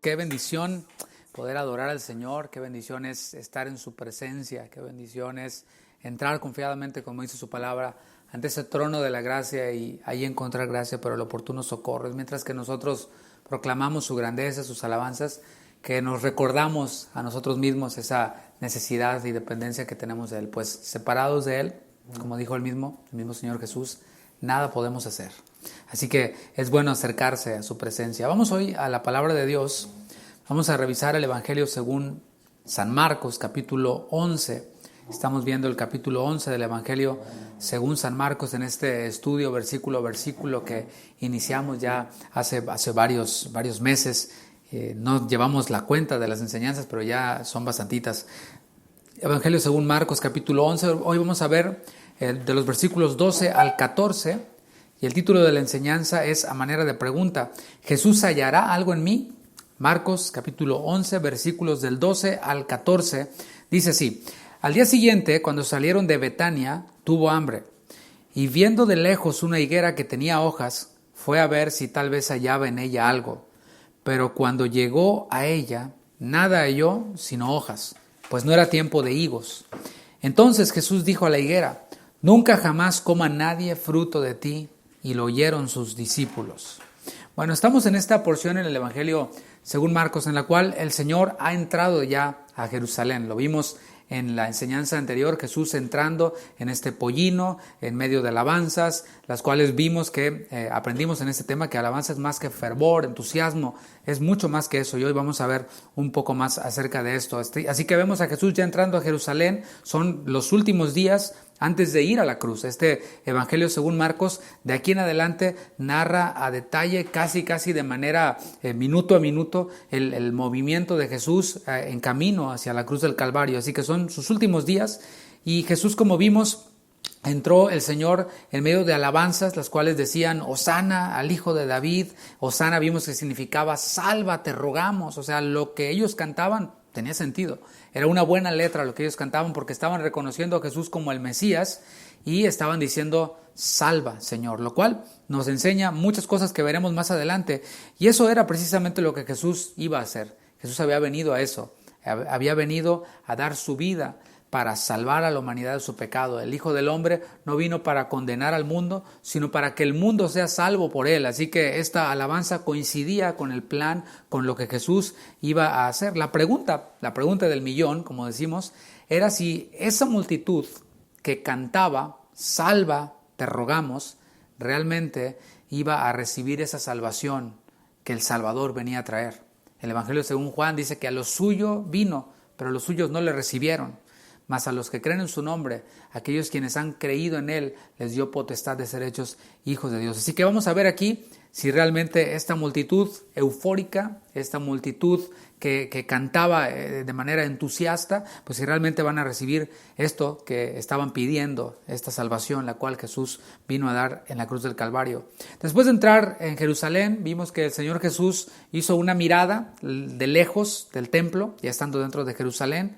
qué bendición poder adorar al Señor, qué bendición es estar en su presencia, qué bendición es entrar confiadamente, como dice su palabra, ante ese trono de la gracia y ahí encontrar gracia para el oportuno socorro. Es mientras que nosotros proclamamos su grandeza, sus alabanzas, que nos recordamos a nosotros mismos esa necesidad y dependencia que tenemos de Él. Pues separados de Él, como dijo el mismo Señor Jesús, nada podemos hacer. Así que es bueno acercarse a su presencia. Vamos hoy a la palabra de Dios. Vamos a revisar el Evangelio según San Marcos, capítulo 11. Estamos viendo el capítulo 11 del Evangelio según San Marcos en este estudio versículo a versículo que iniciamos ya hace varios meses. No llevamos la cuenta de las enseñanzas, pero ya son bastantitas. Evangelio según Marcos, capítulo 11. Hoy vamos a ver de los versículos 12 al 14. Y el título de la enseñanza es a manera de pregunta: ¿Jesús hallará algo en mí? Marcos capítulo 11, versículos del 12 al 14, dice así: Al día siguiente, cuando salieron de Betania, tuvo hambre, y viendo de lejos una higuera que tenía hojas, fue a ver si tal vez hallaba en ella algo. Pero cuando llegó a ella, nada halló sino hojas, pues no era tiempo de higos. Entonces Jesús dijo a la higuera: Nunca jamás coma nadie fruto de ti. Y lo oyeron sus discípulos. Bueno, estamos en esta porción en el Evangelio según Marcos, en la cual el Señor ha entrado ya a Jerusalén. Lo vimos en la enseñanza anterior, Jesús entrando en este pollino, en medio de alabanzas, las cuales vimos que aprendimos en este tema que alabanza es más que fervor, entusiasmo, es mucho más que eso. Y hoy vamos a ver un poco más acerca de esto. Así que vemos a Jesús ya entrando a Jerusalén, son los últimos días antes de ir a la cruz. Este Evangelio según Marcos, de aquí en adelante, narra a detalle, casi de manera minuto a minuto, el movimiento de Jesús en camino hacia la cruz del Calvario. Así que son sus últimos días y Jesús, como vimos, entró el Señor en medio de alabanzas, las cuales decían: Hosana al Hijo de David. Hosana vimos que significaba salva, te rogamos. O sea, lo que ellos cantaban tenía sentido. Era una buena letra lo que ellos cantaban porque estaban reconociendo a Jesús como el Mesías y estaban diciendo: salva, Señor, lo cual nos enseña muchas cosas que veremos más adelante. Y eso era precisamente lo que Jesús iba a hacer. Jesús había venido a eso, había venido a dar su vida para salvar a la humanidad de su pecado. El Hijo del Hombre no vino para condenar al mundo, sino para que el mundo sea salvo por él. Así que esta alabanza coincidía con el plan, con lo que Jesús iba a hacer. La pregunta del millón, como decimos, era si esa multitud que cantaba: salva, te rogamos, realmente iba a recibir esa salvación que el Salvador venía a traer. El Evangelio según Juan dice que a lo suyo vino, pero los suyos no le recibieron. Mas a los que creen en su nombre, aquellos quienes han creído en Él, les dio potestad de ser hechos hijos de Dios. Así que vamos a ver aquí si realmente esta multitud eufórica, esta multitud que cantaba de manera entusiasta, pues si realmente van a recibir esto que estaban pidiendo, esta salvación, la cual Jesús vino a dar en la cruz del Calvario. Después de entrar en Jerusalén, vimos que el Señor Jesús hizo una mirada de lejos del templo, ya estando dentro de Jerusalén.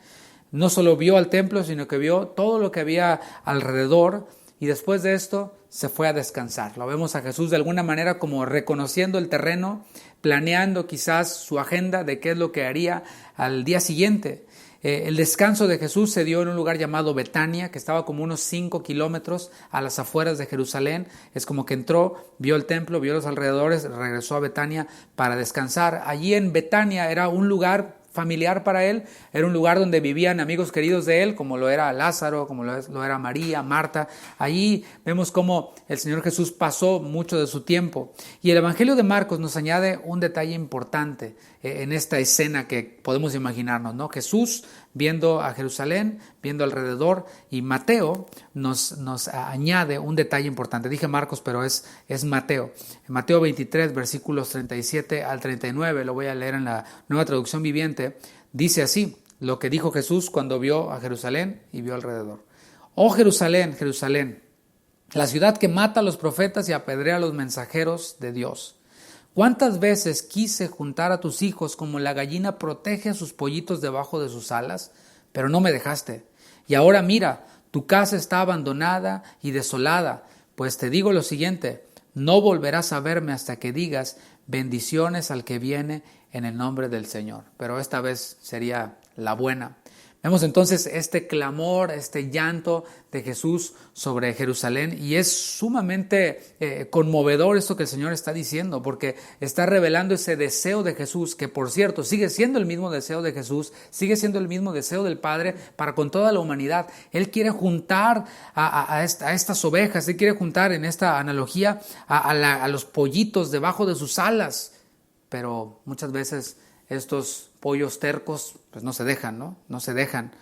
No solo vio al templo, sino que vio todo lo que había alrededor y después de esto se fue a descansar. Lo vemos a Jesús de alguna manera como reconociendo el terreno, planeando quizás su agenda de qué es lo que haría al día siguiente. El descanso de Jesús se dio en un lugar llamado Betania, que estaba como unos 5 kilómetros a las afueras de Jerusalén. Es como que entró, vio el templo, vio los alrededores, regresó a Betania para descansar. Allí en Betania era un lugar familiar para él, era un lugar donde vivían amigos queridos de él, como lo era Lázaro, como lo era María, Marta. Allí vemos cómo el Señor Jesús pasó mucho de su tiempo. Y el Evangelio de Marcos nos añade un detalle importante en esta escena que podemos imaginarnos, ¿no? Jesús viendo a Jerusalén, viendo alrededor, y Mateo nos añade un detalle importante. Dije Marcos, pero es Mateo. En Mateo 23, versículos 37 al 39, lo voy a leer en la Nueva Traducción Viviente, dice así lo que dijo Jesús cuando vio a Jerusalén y vio alrededor. Oh Jerusalén, Jerusalén, la ciudad que mata a los profetas y apedrea a los mensajeros de Dios. ¿Cuántas veces quise juntar a tus hijos como la gallina protege a sus pollitos debajo de sus alas? Pero no me dejaste. Y ahora mira, tu casa está abandonada y desolada. Pues te digo lo siguiente: no volverás a verme hasta que digas: bendiciones al que viene en el nombre del Señor. Pero esta vez sería la buena. Vemos entonces este clamor, este llanto de Jesús sobre Jerusalén, y es sumamente conmovedor esto que el Señor está diciendo, porque está revelando ese deseo de Jesús, que por cierto sigue siendo el mismo deseo de Jesús, sigue siendo el mismo deseo del Padre para con toda la humanidad. Él quiere juntar a estas ovejas, Él quiere juntar en esta analogía a los pollitos debajo de sus alas, pero muchas veces estos pollos tercos pues no se dejan, ¿no? No se dejan.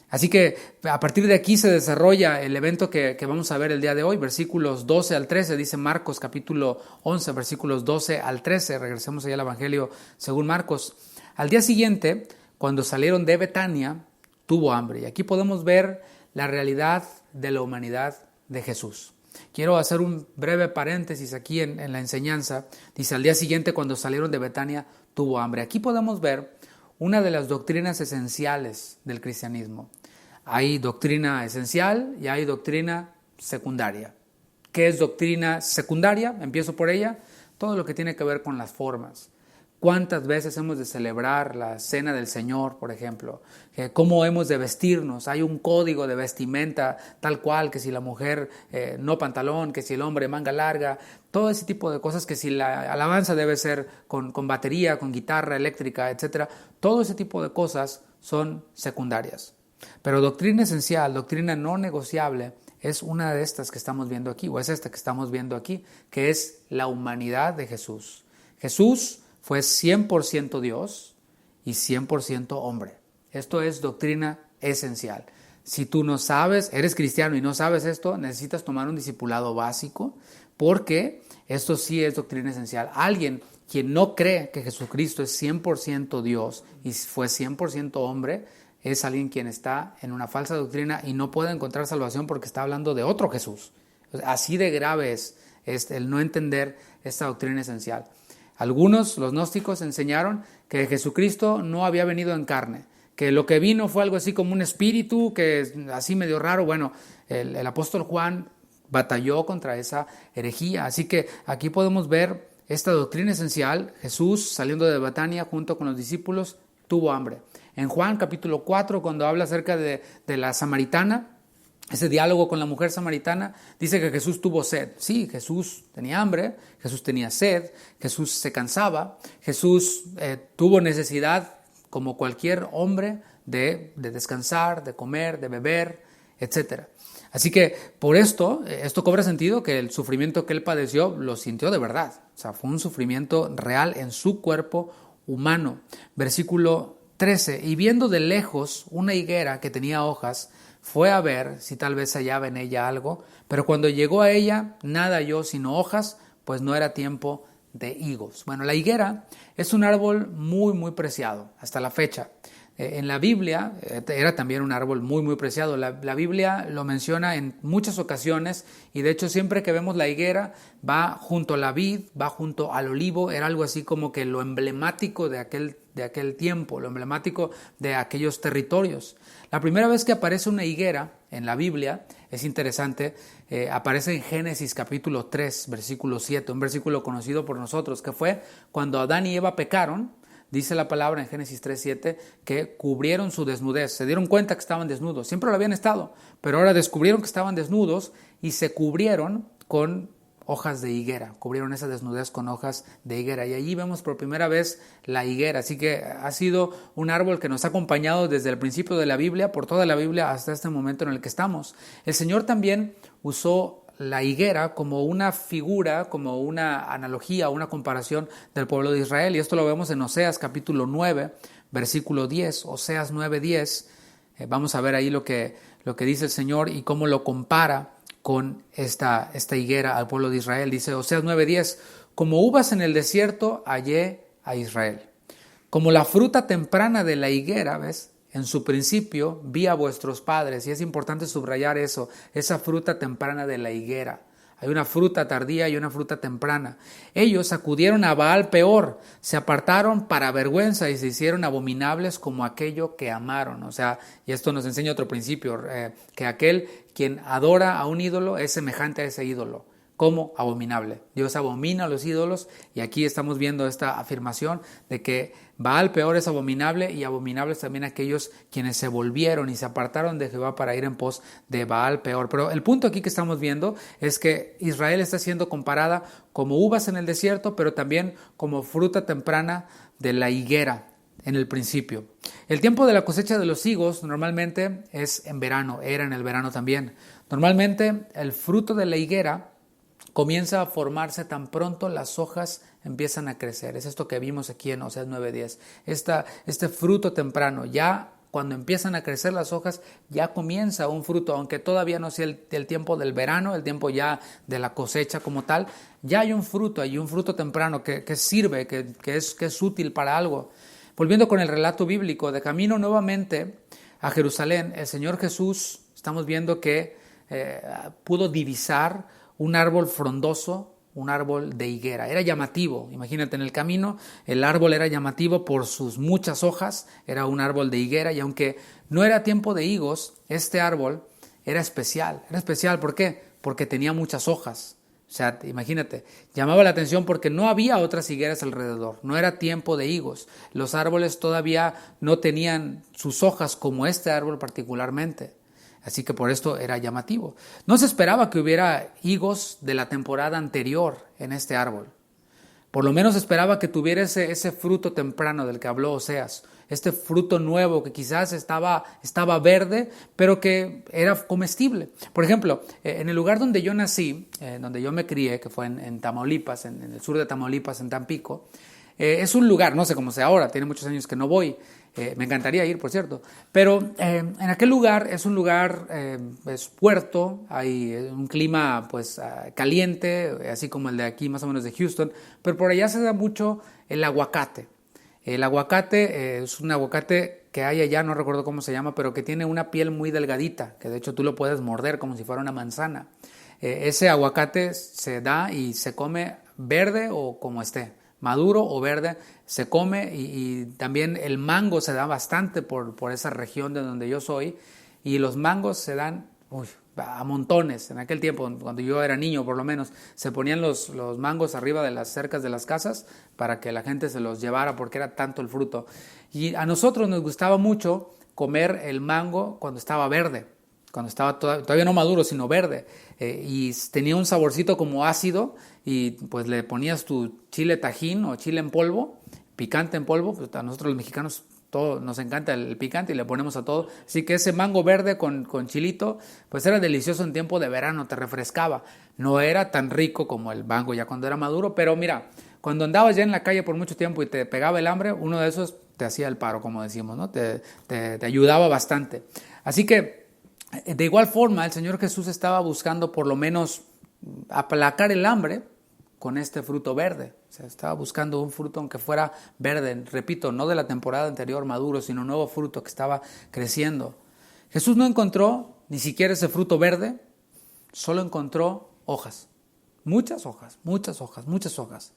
Así que a partir de aquí se desarrolla el evento que vamos a ver el día de hoy, versículos 12 al 13, dice Marcos capítulo 11, versículos 12 al 13, regresemos allá al Evangelio según Marcos. Al día siguiente, cuando salieron de Betania, tuvo hambre. Y aquí podemos ver la realidad de la humanidad de Jesús. Quiero hacer un breve paréntesis aquí en la enseñanza. Dice, al día siguiente, cuando salieron de Betania, tuvo hambre. Aquí podemos ver una de las doctrinas esenciales del cristianismo. Hay doctrina esencial y hay doctrina secundaria. ¿Qué es doctrina secundaria? Empiezo por ella. Todo lo que tiene que ver con las formas. ¿Cuántas veces hemos de celebrar la cena del Señor, por ejemplo? ¿Cómo hemos de vestirnos? Hay un código de vestimenta tal cual, que si la mujer no pantalón, que si el hombre manga larga, todo ese tipo de cosas, que si la alabanza debe ser con batería, con guitarra eléctrica, etc. Todo ese tipo de cosas son secundarias. Pero doctrina esencial, doctrina no negociable, es una de estas que estamos viendo aquí, o es esta que estamos viendo aquí, que es la humanidad de Jesús. Jesús fue 100% Dios y 100% hombre. Esto es doctrina esencial. Si tú no sabes, eres cristiano y no sabes esto, necesitas tomar un discipulado básico, porque esto sí es doctrina esencial. Alguien quien no cree que Jesucristo es 100% Dios y fue 100% hombre, es alguien quien está en una falsa doctrina y no puede encontrar salvación porque está hablando de otro Jesús. Así de grave es el no entender esta doctrina esencial. Algunos, los gnósticos, enseñaron que Jesucristo no había venido en carne, que lo que vino fue algo así como un espíritu, que es así medio raro. Bueno, el apóstol Juan batalló contra esa herejía. Así que aquí podemos ver esta doctrina esencial. Jesús, saliendo de Betania junto con los discípulos, tuvo hambre. En Juan capítulo 4, cuando habla acerca de la samaritana, ese diálogo con la mujer samaritana, dice que Jesús tuvo sed. Sí, Jesús tenía hambre, Jesús tenía sed, Jesús se cansaba, Jesús tuvo necesidad, como cualquier hombre, de descansar, de comer, de beber, etc. Así que por esto cobra sentido, que el sufrimiento que él padeció lo sintió de verdad. O sea, fue un sufrimiento real en su cuerpo humano. Versículo 13, y viendo de lejos una higuera que tenía hojas, fue a ver si tal vez hallaba en ella algo, pero cuando llegó a ella, nada halló sino hojas, pues no era tiempo de higos. Bueno, la higuera es un árbol muy, muy preciado hasta la fecha. En la Biblia era también un árbol muy, muy preciado. La Biblia lo menciona en muchas ocasiones y de hecho siempre que vemos la higuera va junto a la vid, va junto al olivo. Era algo así como que lo emblemático de aquel tiempo, lo emblemático de aquellos territorios. La primera vez que aparece una higuera en la Biblia, es interesante, aparece en Génesis capítulo 3, versículo 7, un versículo conocido por nosotros, que fue cuando Adán y Eva pecaron. Dice la palabra en Génesis 3:7 que cubrieron su desnudez, se dieron cuenta que estaban desnudos, siempre lo habían estado, pero ahora descubrieron que estaban desnudos y se cubrieron con hojas de higuera, cubrieron esa desnudez con hojas de higuera, y allí vemos por primera vez la higuera. Así que ha sido un árbol que nos ha acompañado desde el principio de la Biblia, por toda la Biblia hasta este momento en el que estamos. El Señor también usó la higuera como una figura, como una analogía, una comparación del pueblo de Israel, y esto lo vemos en Oseas capítulo 9, versículo 10, Oseas 9:10. Vamos a ver ahí lo que dice el Señor y cómo lo compara con esta higuera al pueblo de Israel. Dice Oseas 9:10, como uvas en el desierto hallé a Israel, como la fruta temprana de la higuera, ¿ves? En su principio vi a vuestros padres, y es importante subrayar eso, esa fruta temprana de la higuera. Hay una fruta tardía y una fruta temprana. Ellos acudieron a Baal peor, se apartaron para vergüenza y se hicieron abominables como aquello que amaron. O sea, y esto nos enseña otro principio, que aquel quien adora a un ídolo es semejante a ese ídolo. como abominable. Dios abomina a los ídolos y aquí estamos viendo esta afirmación de que Baal peor es abominable y abominables también aquellos quienes se volvieron y se apartaron de Jehová para ir en pos de Baal peor. Pero el punto aquí que estamos viendo es que Israel está siendo comparada como uvas en el desierto, pero también como fruta temprana de la higuera en el principio. El tiempo de la cosecha de los higos normalmente es en verano, era en el verano también. Normalmente el fruto de la higuera comienza a formarse tan pronto las hojas empiezan a crecer. Es esto que vimos aquí en Oseas 9:10. Este fruto temprano, ya cuando empiezan a crecer las hojas, ya comienza un fruto, aunque todavía no sea el tiempo del verano, el tiempo ya de la cosecha como tal, ya hay un fruto temprano que sirve, que es útil para algo. Volviendo con el relato bíblico, de camino nuevamente a Jerusalén, el Señor Jesús, estamos viendo que pudo divisar un árbol frondoso, un árbol de higuera. Era llamativo, imagínate, en el camino el árbol era llamativo por sus muchas hojas, era un árbol de higuera y aunque no era tiempo de higos, este árbol era especial. Era especial, ¿por qué? Porque tenía muchas hojas. O sea, imagínate, llamaba la atención porque no había otras higueras alrededor, no era tiempo de higos. Los árboles todavía no tenían sus hojas como este árbol particularmente. Así que por esto era llamativo. No se esperaba que hubiera higos de la temporada anterior en este árbol. Por lo menos esperaba que tuviera ese fruto temprano del que habló Oseas. Este fruto nuevo que quizás estaba verde, pero que era comestible. Por ejemplo, en el lugar donde yo nací, donde yo me crié, que fue en Tamaulipas, en el sur de Tamaulipas, en Tampico, es un lugar, no sé cómo sea ahora, tiene muchos años que no voy. Me encantaría ir, por cierto, pero en aquel lugar es un lugar, es puerto, hay un clima pues caliente, así como el de aquí, más o menos de Houston, pero por allá se da mucho el aguacate. El aguacate es un aguacate que hay allá, no recuerdo cómo se llama, pero que tiene una piel muy delgadita, que de hecho tú lo puedes morder como si fuera una manzana. Ese aguacate se da y se come verde o como esté. Maduro o verde, se come y también el mango se da bastante por esa región de donde yo soy y los mangos se dan a montones. En aquel tiempo, cuando yo era niño por lo menos, se ponían los mangos arriba de las cercas de las casas para que la gente se los llevara porque era tanto el fruto. Y a nosotros nos gustaba mucho comer el mango cuando estaba verde, cuando estaba todavía no maduro, sino verde, y tenía un saborcito como ácido, y pues le ponías tu chile tajín o chile en polvo, picante en polvo, pues a nosotros los mexicanos todo, nos encanta el picante y le ponemos a todo, así que ese mango verde con chilito, pues era delicioso en tiempo de verano, te refrescaba, no era tan rico como el mango ya cuando era maduro, pero mira, cuando andabas ya en la calle por mucho tiempo y te pegaba el hambre, uno de esos te hacía el paro, como decimos, ¿no? Te ayudaba bastante, así que de igual forma, el Señor Jesús estaba buscando por lo menos aplacar el hambre con este fruto verde. O sea, estaba buscando un fruto aunque fuera verde, repito, no de la temporada anterior maduro, sino un nuevo fruto que estaba creciendo. Jesús no encontró ni siquiera ese fruto verde, solo encontró hojas. Muchas hojas, muchas hojas, muchas hojas.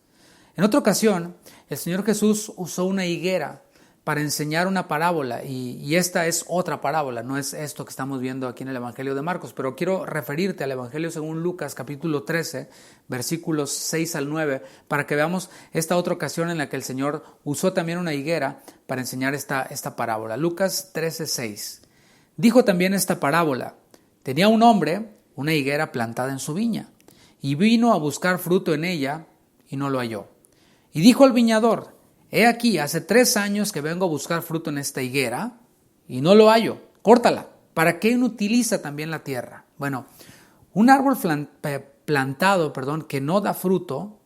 En otra ocasión, el Señor Jesús usó una higuera para enseñar una parábola y esta es otra parábola, no es esto que estamos viendo aquí en el Evangelio de Marcos, pero quiero referirte al Evangelio según Lucas capítulo 13, versículos 6 al 9, para que veamos esta otra ocasión en la que el Señor usó también una higuera para enseñar esta parábola. Lucas 13, 6. Dijo también esta parábola: tenía un hombre una higuera plantada en su viña y vino a buscar fruto en ella y no lo halló. Y dijo al viñador: he aquí, hace 3 años que vengo a buscar fruto en esta higuera y no lo hallo. Córtala. ¿Para qué inutiliza también la tierra? Bueno, un árbol plantado, que no da fruto,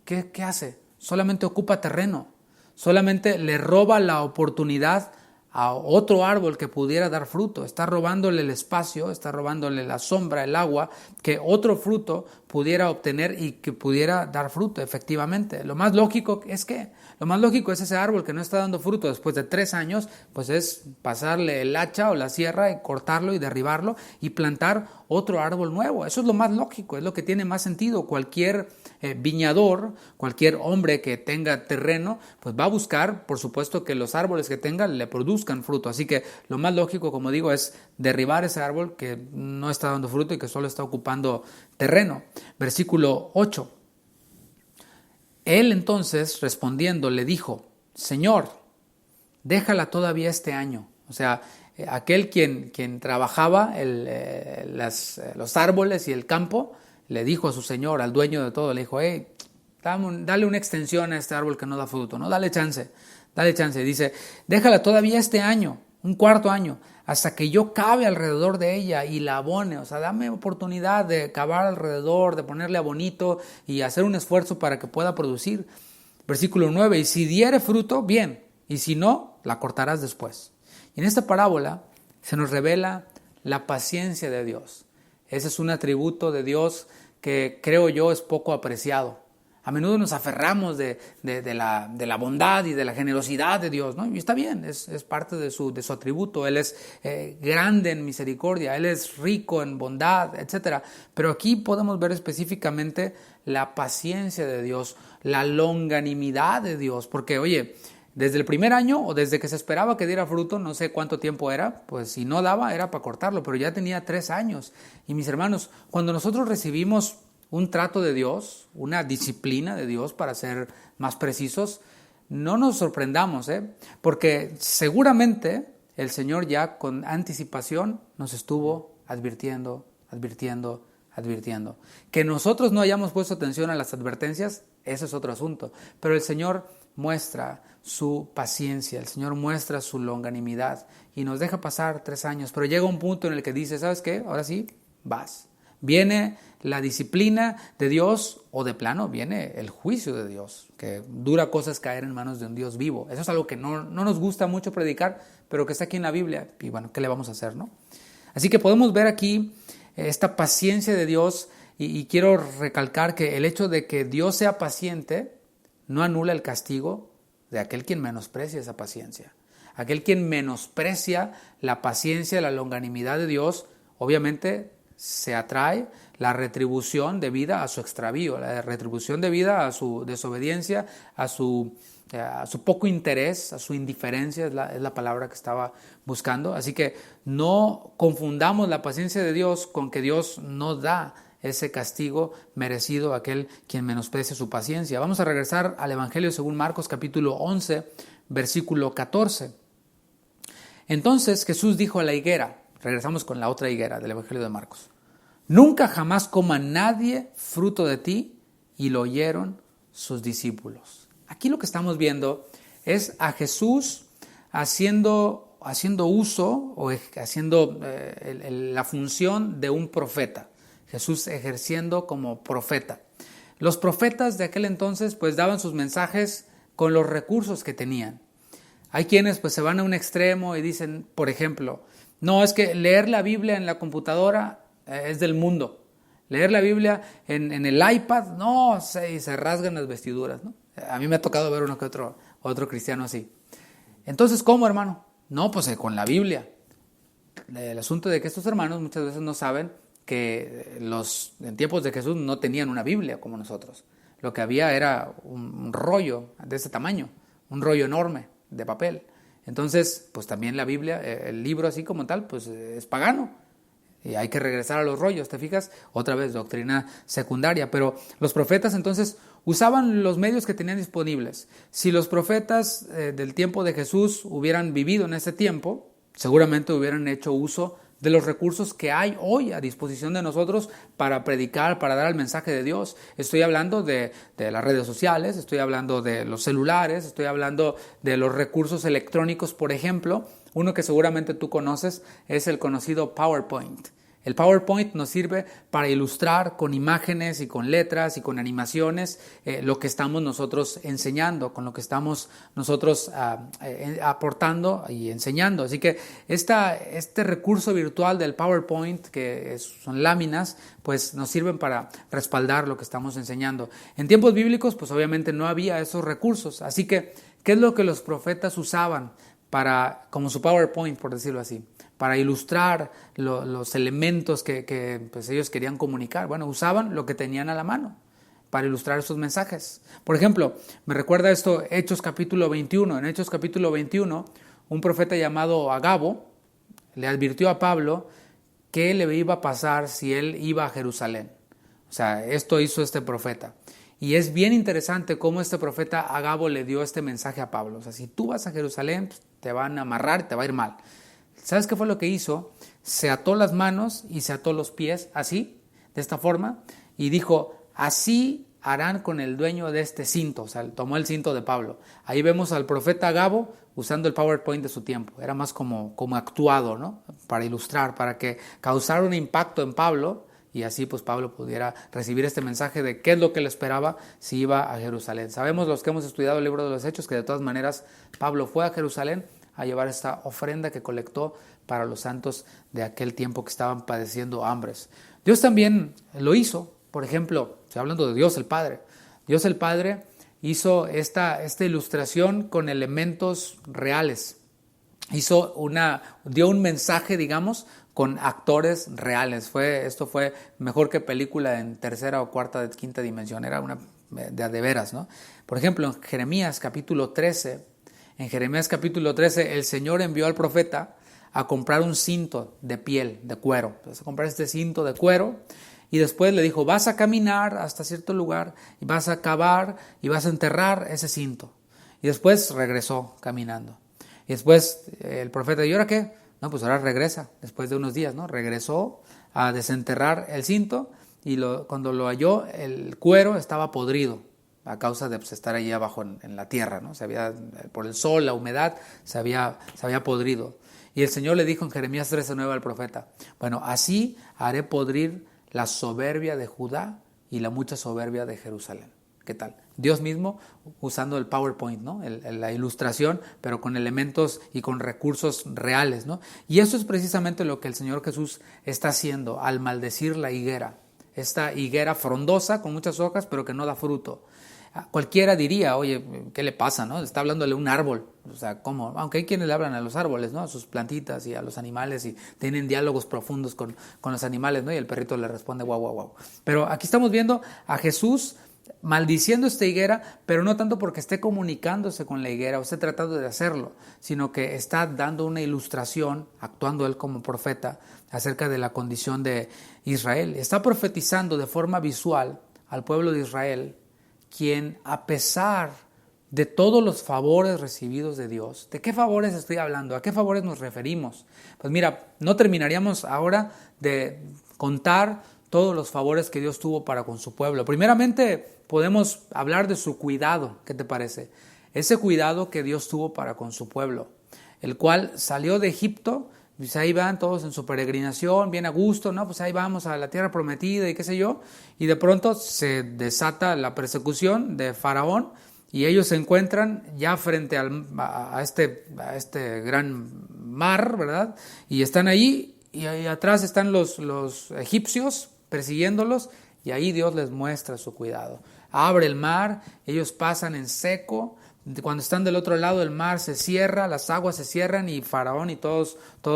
¿qué hace? Solamente ocupa terreno. Solamente le roba la oportunidad a otro árbol que pudiera dar fruto. Está robándole el espacio, está robándole la sombra, el agua, que otro fruto pudiera obtener y que pudiera dar fruto, efectivamente. Lo más lógico es ese árbol que no está dando fruto después de 3 años, pues es pasarle el hacha o la sierra y cortarlo y derribarlo y plantar otro árbol nuevo. Eso es lo más lógico, es lo que tiene más sentido. Cualquier viñador, cualquier hombre que tenga terreno, pues va a buscar, por supuesto, que los árboles que tenga le produzcan fruto. Así que lo más lógico, como digo, es derribar ese árbol que no está dando fruto y que solo está ocupando terreno. Versículo 8. Él entonces, respondiendo, le dijo: Señor, déjala todavía este año. O sea, aquel quien trabajaba los árboles y el campo, le dijo a su señor, al dueño de todo, le dijo: hey, dale una extensión a este árbol que no da fruto, ¿no? Dale chance. Dice: déjala todavía este año, un cuarto año, hasta que yo cave alrededor de ella y la abone. O sea, dame oportunidad de cavar alrededor, de ponerle abonito y hacer un esfuerzo para que pueda producir. Versículo 9, y si diere fruto, bien, y si no, la cortarás después. Y en esta parábola se nos revela la paciencia de Dios. Ese es un atributo de Dios que creo yo es poco apreciado. A menudo nos aferramos de la bondad y de la generosidad de Dios, ¿no? Y está bien, es parte de su atributo. Él es grande en misericordia, Él es rico en bondad, etc. Pero aquí podemos ver específicamente la paciencia de Dios, la longanimidad de Dios. Porque, oye, desde el primer año o desde que se esperaba que diera fruto, no sé cuánto tiempo era, pues si no daba era para cortarlo, pero ya tenía 3 años. Y mis hermanos, cuando nosotros recibimos un trato de Dios, una disciplina de Dios, para ser más precisos, no nos sorprendamos, porque seguramente el Señor ya con anticipación nos estuvo advirtiendo. Que nosotros no hayamos puesto atención a las advertencias, ese es otro asunto, pero el Señor muestra su paciencia, el Señor muestra su longanimidad y nos deja pasar 3 años, pero llega un punto en el que dice: ¿sabes qué? Ahora sí, vas. Viene la disciplina de Dios, o de plano viene el juicio de Dios, que dura cosas caer en manos de un Dios vivo. Eso es algo que no nos gusta mucho predicar, pero que está aquí en la Biblia, y bueno, ¿qué le vamos a hacer, no? Así que podemos ver aquí esta paciencia de Dios, y quiero recalcar que el hecho de que Dios sea paciente no anula el castigo de aquel quien menosprecia esa paciencia. Aquel quien menosprecia la paciencia, la longanimidad de Dios, obviamente se atrae la retribución debida a su extravío, la retribución debida a su desobediencia, a su poco interés, a su indiferencia, es la palabra que estaba buscando. Así que no confundamos la paciencia de Dios con que Dios no da ese castigo merecido a aquel quien menosprecia su paciencia. Vamos a regresar al Evangelio según Marcos, capítulo 11, versículo 14. Entonces Jesús dijo a la higuera, regresamos con la otra higuera del Evangelio de Marcos: nunca jamás coma nadie fruto de ti. Y lo oyeron sus discípulos. Aquí lo que estamos viendo es a Jesús haciendo uso o haciendo la función de un profeta. Jesús ejerciendo como profeta. Los profetas de aquel entonces pues daban sus mensajes con los recursos que tenían. Hay quienes pues se van a un extremo y dicen, por ejemplo, no, es que leer la Biblia en la computadora es del mundo. Leer la Biblia en el iPad, no, se rasgan las vestiduras, ¿no? A mí me ha tocado ver uno que otro cristiano así. Entonces, ¿cómo, hermano? No, pues con la Biblia. El asunto de que estos hermanos muchas veces no saben que en tiempos de Jesús no tenían una Biblia como nosotros. Lo que había era un rollo de ese tamaño, un rollo enorme de papel. Entonces, pues también la Biblia, el libro así como tal, pues es pagano. Y hay que regresar a los rollos, ¿te fijas? Otra vez, doctrina secundaria. Pero los profetas entonces usaban los medios que tenían disponibles. Si los profetas del tiempo de Jesús hubieran vivido en ese tiempo, seguramente hubieran hecho uso de los recursos que hay hoy a disposición de nosotros para predicar, para dar el mensaje de Dios. Estoy hablando de las redes sociales, estoy hablando de los celulares, estoy hablando de los recursos electrónicos, por ejemplo. Uno que seguramente tú conoces es el conocido PowerPoint. El PowerPoint nos sirve para ilustrar con imágenes y con letras y con animaciones lo que estamos nosotros enseñando, con lo que estamos nosotros aportando y enseñando. Así que este recurso virtual del PowerPoint, que son láminas, pues nos sirven para respaldar lo que estamos enseñando. En tiempos bíblicos, pues obviamente no había esos recursos. Así que, ¿qué es lo que los profetas usaban como su PowerPoint, por decirlo así, para ilustrar los elementos que pues ellos querían comunicar? Bueno, usaban lo que tenían a la mano para ilustrar esos mensajes. Por ejemplo, me recuerda esto Hechos capítulo 21. En Hechos capítulo 21, un profeta llamado Agabo le advirtió a Pablo qué le iba a pasar si él iba a Jerusalén. O sea, esto hizo este profeta. Y es bien interesante cómo este profeta Agabo le dio este mensaje a Pablo. O sea, si tú vas a Jerusalén, pues, te van a amarrar, te va a ir mal. ¿Sabes qué fue lo que hizo? Se ató las manos y se ató los pies, así, de esta forma, y dijo, así harán con el dueño de este cinto. O sea, tomó el cinto de Pablo. Ahí vemos al profeta Agabo usando el PowerPoint de su tiempo. Era más como actuado, ¿no? Para ilustrar, para que causara un impacto en Pablo, y así pues Pablo pudiera recibir este mensaje de qué es lo que le esperaba si iba a Jerusalén. Sabemos los que hemos estudiado el libro de los Hechos que de todas maneras Pablo fue a Jerusalén a llevar esta ofrenda que colectó para los santos de aquel tiempo que estaban padeciendo hambres. Dios también lo hizo. Por ejemplo, estoy hablando de Dios el Padre. Dios el Padre hizo esta ilustración con elementos reales. Dio un mensaje, digamos, con actores reales. Esto fue mejor que película en tercera o cuarta, quinta dimensión. Era una de veras, ¿no? Por ejemplo, en Jeremías capítulo 13, el Señor envió al profeta a comprar un cinto de piel, de cuero. Entonces, a comprar este cinto de cuero. Y después le dijo, vas a caminar hasta cierto lugar y vas a cavar y vas a enterrar ese cinto. Y después regresó caminando. Y después el profeta, ¿y ahora qué? No, pues ahora regresa, después de unos días, ¿no? Regresó a desenterrar el cinto y cuando lo halló, el cuero estaba podrido a causa de estar allí abajo en la tierra, ¿no? Por el sol, la humedad, se había podrido. Y el Señor le dijo en Jeremías 13:9 al profeta, bueno, así haré podrir la soberbia de Judá y la mucha soberbia de Jerusalén. ¿Qué tal? Dios mismo usando el PowerPoint, ¿no? La ilustración, pero con elementos y con recursos reales, ¿no? Y eso es precisamente lo que el Señor Jesús está haciendo al maldecir la higuera. Esta higuera frondosa con muchas hojas, pero que no da fruto. Cualquiera diría, oye, ¿qué le pasa, no? Está hablándole a un árbol. O sea, ¿cómo? Aunque hay quienes le hablan a los árboles, ¿no? A sus plantitas y a los animales y tienen diálogos profundos con los animales, ¿no? Y el perrito le responde, guau, guau, guau. Pero aquí estamos viendo a Jesús maldiciendo esta higuera, pero no tanto porque esté comunicándose con la higuera o esté tratando de hacerlo, sino que está dando una ilustración, actuando él como profeta, acerca de la condición de Israel. Está profetizando de forma visual al pueblo de Israel, quien a pesar de todos los favores recibidos de Dios, ¿de qué favores estoy hablando? ¿A qué favores nos referimos? Pues mira, no terminaríamos ahora de contar todos los favores que Dios tuvo para con su pueblo. Primeramente, podemos hablar de su cuidado. ¿Qué te parece? Ese cuidado que Dios tuvo para con su pueblo, el cual salió de Egipto, pues ahí van todos en su peregrinación, bien a gusto, ¿no? Pues ahí vamos a la tierra prometida y qué sé yo, y de pronto se desata la persecución de Faraón y ellos se encuentran ya frente a este gran mar, ¿verdad? Y están ahí y ahí atrás están los egipcios persiguiéndolos y ahí Dios les muestra su cuidado. Abre el mar, ellos pasan en seco. Cuando están del otro lado el mar se cierra, las aguas se cierran y Faraón y todo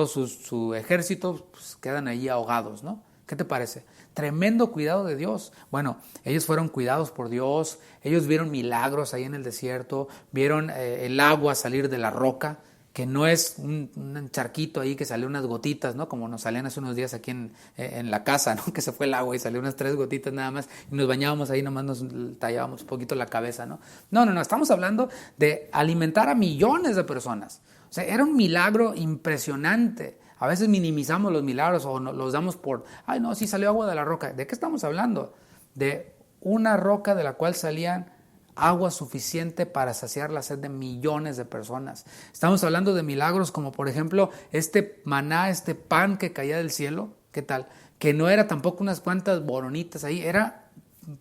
su ejército pues, quedan allí ahogados, ¿no? ¿Qué te parece? Tremendo cuidado de Dios. Bueno, ellos fueron cuidados por Dios, ellos vieron milagros ahí en el desierto, vieron el agua salir de la roca, que no es un charquito ahí que salió unas gotitas, ¿no? Como nos salían hace unos días aquí en la casa, ¿no? Que se fue el agua y salió unas 3 gotitas nada más y nos bañábamos ahí, nomás nos tallábamos un poquito la cabeza, ¿no? No, estamos hablando de alimentar a millones de personas. O sea, era un milagro impresionante. A veces minimizamos los milagros o los damos por, ay no, sí salió agua de la roca. ¿De qué estamos hablando? De una roca de la cual salían agua suficiente para saciar la sed de millones de personas. Estamos hablando de milagros como por ejemplo este maná, este pan que caía del cielo. ¿Qué tal? Que no era tampoco unas cuantas boronitas ahí, era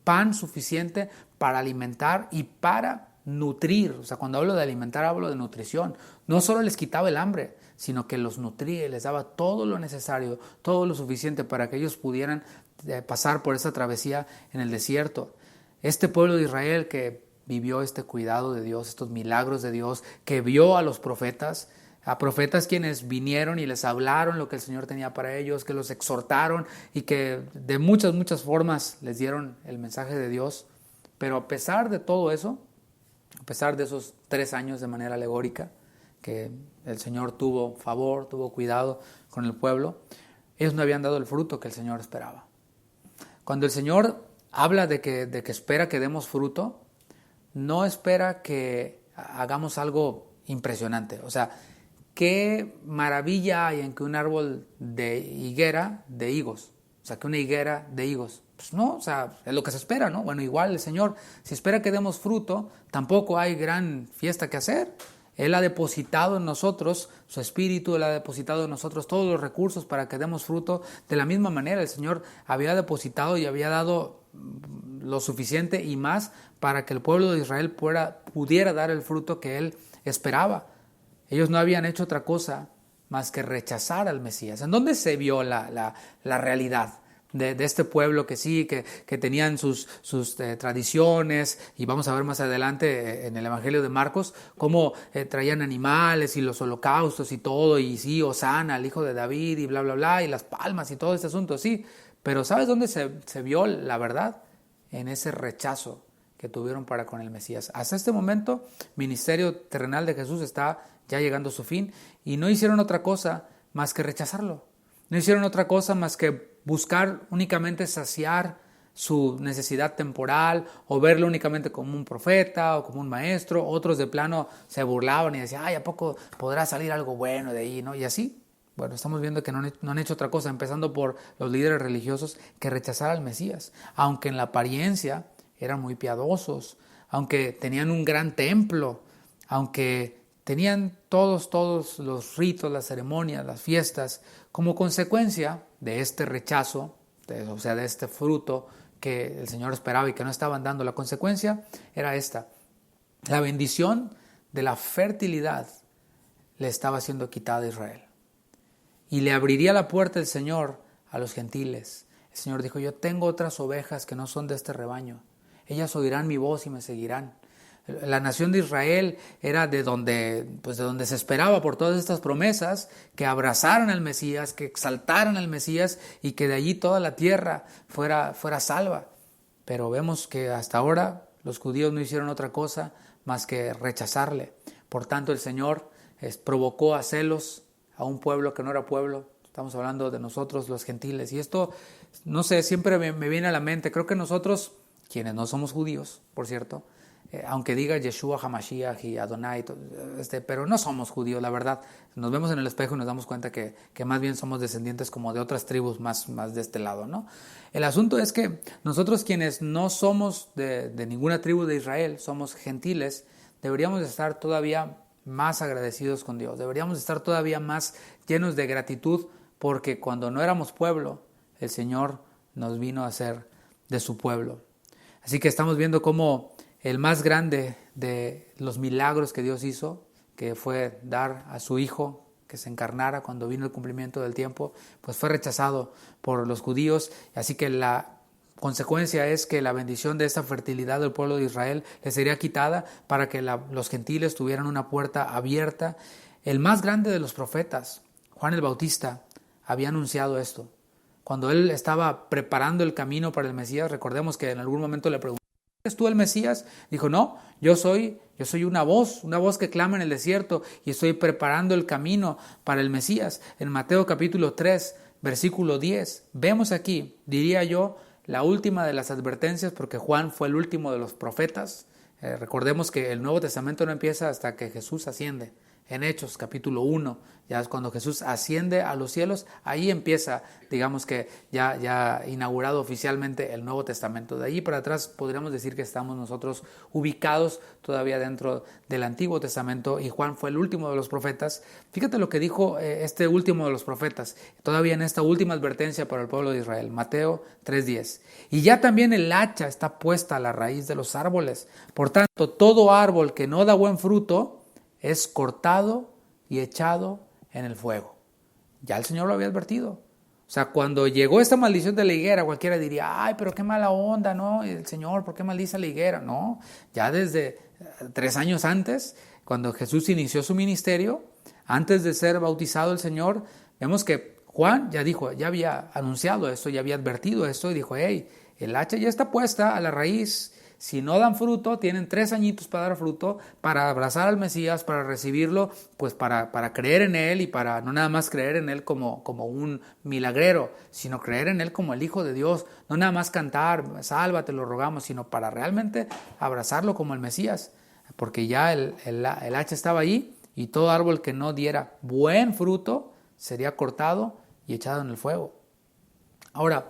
pan suficiente para alimentar y para nutrir. O sea, cuando hablo de alimentar hablo de nutrición. No solo les quitaba el hambre, sino que los nutría y les daba todo lo necesario, todo lo suficiente para que ellos pudieran pasar por esa travesía en el desierto. Este pueblo de Israel que vivió este cuidado de Dios, estos milagros de Dios, que vio a los profetas, a profetas quienes vinieron y les hablaron lo que el Señor tenía para ellos, que los exhortaron y que de muchas formas les dieron el mensaje de Dios. Pero a pesar de todo eso, a pesar de esos 3 años de manera alegórica, que el Señor tuvo favor, tuvo cuidado con el pueblo, ellos no habían dado el fruto que el Señor esperaba. Cuando el Señor habla de que espera que demos fruto, no espera que hagamos algo impresionante. O sea, qué maravilla hay en que un árbol de higuera de higos, o sea, que una higuera de higos. Pues no, o sea, es lo que se espera, ¿no? Bueno, igual el Señor, si espera que demos fruto, tampoco hay gran fiesta que hacer. Él ha depositado en nosotros su espíritu, Él ha depositado en nosotros todos los recursos para que demos fruto. De la misma manera, el Señor había depositado y había dado lo suficiente y más para que el pueblo de Israel pudiera dar el fruto que Él esperaba. Ellos no habían hecho otra cosa más que rechazar al Mesías. ¿En dónde se vio la realidad de este pueblo que sí, que tenían sus tradiciones? Y vamos a ver más adelante en el Evangelio de Marcos cómo traían animales y los holocaustos y todo, y sí, Hosana, el hijo de David, y bla, bla, bla, y las palmas y todo este asunto, sí. Pero ¿sabes dónde se vio la verdad? En ese rechazo que tuvieron para con el Mesías. Hasta este momento, ministerio terrenal de Jesús está ya llegando a su fin, y no hicieron otra cosa más que rechazarlo. No hicieron otra cosa más que buscar únicamente saciar su necesidad temporal, o verlo únicamente como un profeta o como un maestro. Otros de plano se burlaban y decían, ay, ¿a poco podrá salir algo bueno de ahí? ¿No? Y así, bueno, estamos viendo que no han hecho otra cosa, empezando por los líderes religiosos, que rechazar al Mesías, aunque en la apariencia eran muy piadosos, aunque tenían un gran templo, aunque tenían todos los ritos, las ceremonias, las fiestas. Como consecuencia de este rechazo, o sea, de este fruto que el Señor esperaba y que no estaban dando, la consecuencia era esta: la bendición de la fertilidad le estaba siendo quitada a Israel. Y le abriría la puerta el Señor a los gentiles. El Señor dijo, yo tengo otras ovejas que no son de este rebaño. Ellas oirán mi voz y me seguirán. La nación de Israel era de donde se esperaba, por todas estas promesas, que abrazaran al Mesías, que exaltaran al Mesías, y que de allí toda la tierra fuera salva. Pero vemos que hasta ahora los judíos no hicieron otra cosa más que rechazarle. Por tanto, el Señor provocó a celos a un pueblo que no era pueblo. Estamos hablando de nosotros, los gentiles. Y esto, no sé, siempre me viene a la mente. Creo que nosotros, quienes no somos judíos, por cierto, aunque diga Yeshua HaMashiach y Adonai, pero no somos judíos, la verdad. Nos vemos en el espejo y nos damos cuenta que más bien somos descendientes como de otras tribus más de este lado, ¿no? El asunto es que nosotros, quienes no somos de ninguna tribu de Israel, somos gentiles, deberíamos estar todavía más agradecidos con Dios. Deberíamos estar todavía más llenos de gratitud, porque cuando no éramos pueblo, el Señor nos vino a hacer de su pueblo. Así que estamos viendo cómo el más grande de los milagros que Dios hizo, que fue dar a su Hijo que se encarnara cuando vino el cumplimiento del tiempo, pues fue rechazado por los judíos. Así que la consecuencia es que la bendición de esta fertilidad del pueblo de Israel les sería quitada para que los gentiles tuvieran una puerta abierta. El más grande de los profetas, Juan el Bautista, había anunciado esto. Cuando él estaba preparando el camino para el Mesías, recordemos que en algún momento le preguntó, ¿eres tú el Mesías? Dijo, no, yo soy una voz que clama en el desierto, y estoy preparando el camino para el Mesías. En Mateo capítulo 3, versículo 10, vemos aquí, diría yo, la última de las advertencias, porque Juan fue el último de los profetas. Recordemos que el Nuevo Testamento no empieza hasta que Jesús asciende. En Hechos capítulo 1, ya es cuando Jesús asciende a los cielos, ahí empieza, digamos que ya inaugurado oficialmente el Nuevo Testamento. De ahí para atrás podríamos decir que estamos nosotros ubicados todavía dentro del Antiguo Testamento, y Juan fue el último de los profetas. Fíjate lo que dijo este último de los profetas, todavía en esta última advertencia para el pueblo de Israel, Mateo 3:10. Y ya también el hacha está puesta a la raíz de los árboles. Por tanto, todo árbol que no da buen fruto es cortado y echado en el fuego. Ya el Señor lo había advertido. O sea, cuando llegó esta maldición de la higuera, cualquiera diría, ay, pero qué mala onda, ¿no? El Señor, ¿por qué maldice la higuera? No, ya desde 3 años antes, cuando Jesús inició su ministerio, antes de ser bautizado el Señor, vemos que Juan ya dijo, ya había anunciado esto, ya había advertido esto, y dijo, hey, el hacha ya está puesta a la raíz. Si no dan fruto, tienen 3 añitos para dar fruto, para abrazar al Mesías, para recibirlo, pues para creer en Él y para no nada más creer en Él como un milagrero, sino creer en Él como el Hijo de Dios. No nada más cantar, sálvate, lo rogamos, sino para realmente abrazarlo como el Mesías. Porque ya el hacha estaba ahí y todo árbol que no diera buen fruto sería cortado y echado en el fuego. Ahora,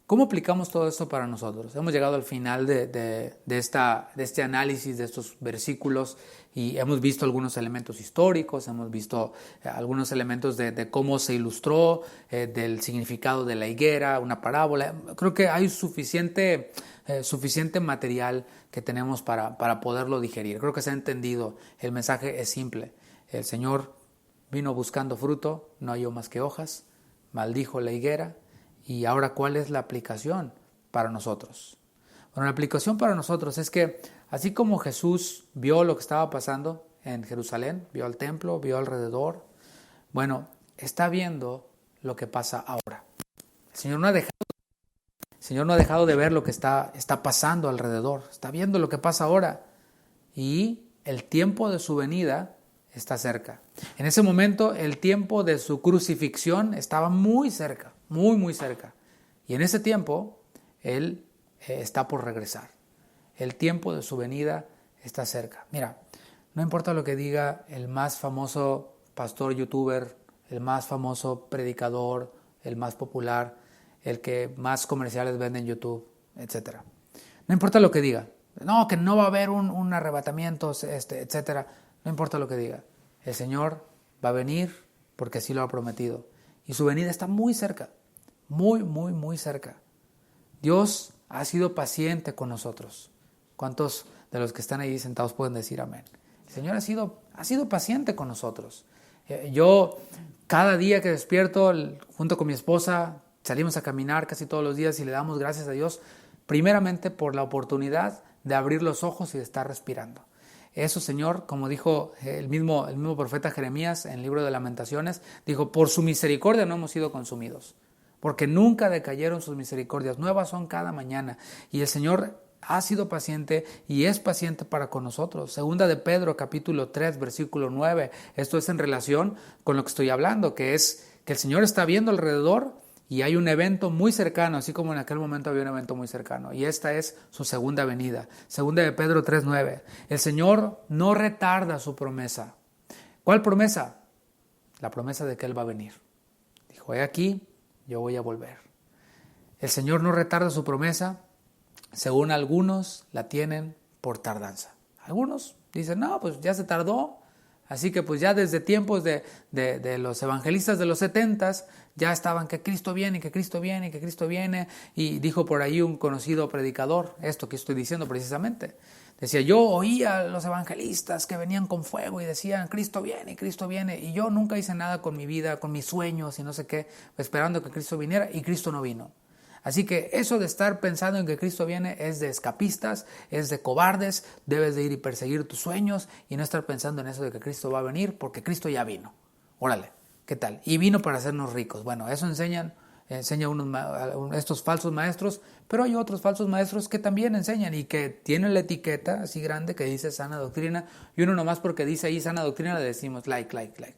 ¿cómo aplicamos todo esto para nosotros? Hemos llegado al final de este análisis de estos versículos y hemos visto algunos elementos históricos, hemos visto algunos elementos de cómo se ilustró, del significado de la higuera, una parábola. Creo que hay suficiente material que tenemos para poderlo digerir. Creo que se ha entendido. El mensaje es simple. El Señor vino buscando fruto, no halló más que hojas, maldijo la higuera. Y ahora, ¿cuál es la aplicación para nosotros? Bueno, la aplicación para nosotros es que así como Jesús vio lo que estaba pasando en Jerusalén, vio el templo, vio alrededor, bueno, está viendo lo que pasa ahora. El Señor no ha dejado de ver lo que está pasando alrededor, está viendo lo que pasa ahora y el tiempo de su venida está cerca. En ese momento el tiempo de su crucifixión estaba muy cerca, muy cerca. Y en ese tiempo Él está por regresar. El tiempo de su venida está cerca. Mira, no importa lo que diga el más famoso pastor youtuber, el más famoso predicador, el más popular, el que más comerciales vende en YouTube, etc. No importa lo que diga. No, que no va a haber un arrebatamiento, etc. No importa lo que diga. El Señor va a venir porque así lo ha prometido. Y su venida está muy cerca. Muy cerca. Dios ha sido paciente con nosotros. ¿Cuántos de los que están ahí sentados pueden decir amén? El Señor ha sido paciente con nosotros. Yo cada día que despierto, junto con mi esposa, salimos a caminar casi todos los días y le damos gracias a Dios, primeramente por la oportunidad de abrir los ojos y de estar respirando. Eso, Señor, como dijo el mismo profeta Jeremías en el libro de Lamentaciones, dijo, por su misericordia no hemos sido consumidos, porque nunca decayeron sus misericordias, nuevas son cada mañana. Y el Señor ha sido paciente y es paciente para con nosotros. Segunda de Pedro, capítulo 3, versículo 9. Esto es en relación con lo que estoy hablando, que es que el Señor está viendo alrededor y hay un evento muy cercano, así como en aquel momento había un evento muy cercano. Y esta es su segunda venida. Segunda de Pedro 3, 9. El Señor no retarda su promesa. ¿Cuál promesa? La promesa de que Él va a venir. Dijo, he aquí, yo voy a volver. El Señor no retarda su promesa. Según algunos la tienen por tardanza. Algunos dicen, no, pues ya se tardó. Así que pues ya desde tiempos de los evangelistas de los 70s ya estaban que Cristo viene, que Cristo viene, que Cristo viene. Y dijo por ahí un conocido predicador, esto que estoy diciendo precisamente. Decía, yo oía a los evangelistas que venían con fuego y decían, Cristo viene, Cristo viene. Y yo nunca hice nada con mi vida, con mis sueños y no sé qué, esperando que Cristo viniera y Cristo no vino. Así que eso de estar pensando en que Cristo viene es de escapistas, es de cobardes. Debes de ir y perseguir tus sueños y no estar pensando en eso de que Cristo va a venir porque Cristo ya vino. Órale, ¿qué tal? Y vino para hacernos ricos. Bueno, eso enseña estos falsos maestros, pero hay otros falsos maestros que también enseñan y que tienen la etiqueta así grande que dice sana doctrina y uno nomás porque dice ahí sana doctrina le decimos like.